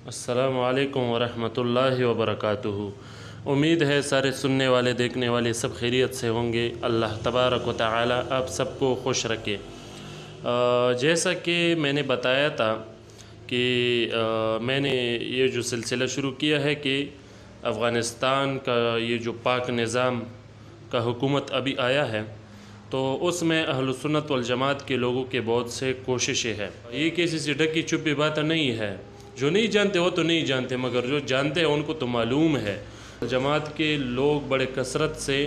السلام علیکم ورحمۃ اللہ وبرکاتہ۔ امید ہے سارے سننے والے دیکھنے والے سب خیریت سے ہوں گے۔ اللہ تبارک و تعالی آپ سب کو خوش رکھے۔ جیسا کہ میں نے بتایا تھا کہ میں نے یہ جو سلسلہ شروع کیا ہے کہ افغانستان کا یہ جو پاک نظام کا حکومت ابھی آیا ہے تو اس میں اہل سنت والجماعت کے لوگوں کے بہت سے کوششیں ہیں۔ یہ کسی سے ڈکی چھپی بات نہیں ہے، جو نہیں جانتے وہ تو نہیں جانتے، مگر جو جانتے ہیں ان کو تو معلوم ہے۔ جماعت کے لوگ بڑے کثرت سے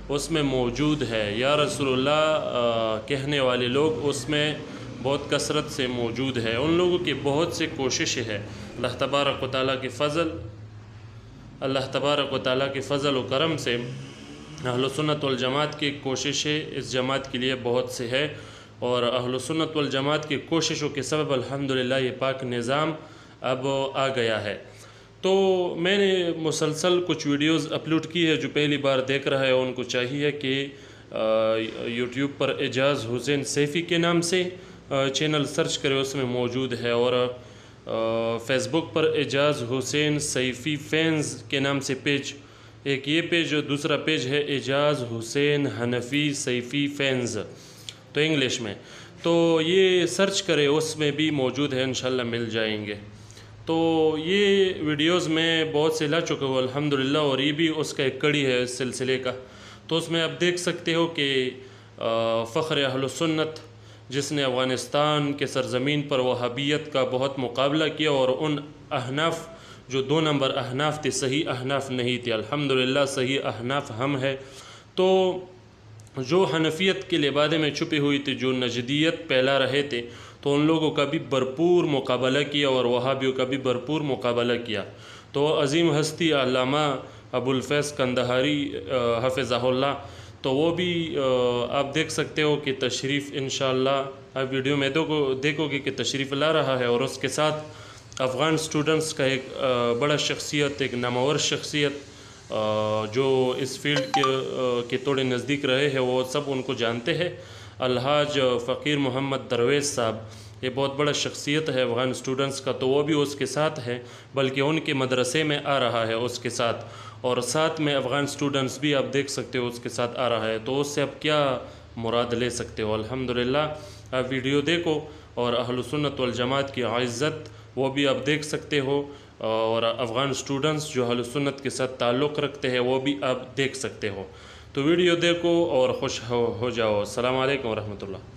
اس میں موجود ہے، یا رسول اللہ کہنے والے لوگ اس میں بہت کثرت سے موجود ہے۔ ان لوگوں کی بہت سے کوششیں ہے۔ اللہ تبارک و تعالیٰ کے فضل و کرم سے اہل سنت والجماعت کی کوششیں اس جماعت کے لیے بہت سے ہے، اور اہل سنت والجماعت کی کوششوں کے سبب الحمدللہ یہ پاک نظام اب آ گیا ہے۔ تو میں نے مسلسل کچھ ویڈیوز اپلوڈ کی ہے۔ جو پہلی بار دیکھ رہا ہے ان کو چاہیے کہ یوٹیوب پر اعجاز حسین سیفی کے نام سے چینل سرچ کرے، اس میں موجود ہے، اور فیس بک پر اعجاز حسین سیفی فینز کے نام سے پیج، ایک یہ پیج، دوسرا پیج ہے اعجاز حسین حنفی سیفی فینز، تو انگلش میں، تو یہ سرچ کرے، اس میں بھی موجود ہے، انشاءاللہ مل جائیں گے۔ تو یہ ویڈیوز میں بہت سے لا چکا ہوں الحمدللہ، اور یہ بھی اس کا ایک کڑی ہے اس سلسلے کا۔ تو اس میں آپ دیکھ سکتے ہو کہ فخر اہل سنت جس نے افغانستان کے سرزمین پر وہابیت کا بہت مقابلہ کیا، اور ان احناف جو 2 نمبر احناف تھے، صحیح احناف نہیں تھے، الحمدللہ صحیح احناف ہم ہے۔ تو جو حنفیت کے لبادے میں چھپی ہوئی تھی، جو نجدیت پھیلا رہے تھے، تو ان لوگوں کا بھی بھرپور مقابلہ کیا، اور وہابیوں کا بھی بھرپور مقابلہ کیا۔ تو عظیم ہستی علامہ ابو الفیض قندہاری حفظہ اللہ، تو وہ بھی آپ دیکھ سکتے ہو کہ تشریف انشاءاللہ آپ ویڈیو میں دیکھو گے کہ تشریف لا رہا ہے، اور اس کے ساتھ افغان سٹوڈنٹس کا ایک بڑا شخصیت، ایک نامور شخصیت جو اس فیلڈ کے تھوڑے نزدیک رہے ہیں، وہ سب ان کو جانتے ہیں، الحاج فقیر محمد درویش صاحب، یہ بہت بڑا شخصیت ہے افغان سٹوڈنٹس کا، تو وہ بھی اس کے ساتھ ہے، بلکہ ان کے مدرسے میں آ رہا ہے اس کے ساتھ، اور ساتھ میں افغان سٹوڈنٹس بھی آپ دیکھ سکتے ہو اس کے ساتھ آ رہا ہے۔ تو اس سے آپ کیا مراد لے سکتے ہو؟ الحمدللہ آپ ویڈیو دیکھو، اور اہل سنت والجماعت کی عزت وہ بھی آپ دیکھ سکتے ہو، اور افغان سٹوڈنٹس جو اہل سنت کے ساتھ تعلق رکھتے ہیں وہ بھی آپ دیکھ سکتے ہو۔ تو ویڈیو دیکھو اور خوش ہو جاؤ۔ السلام علیکم ورحمۃ اللہ۔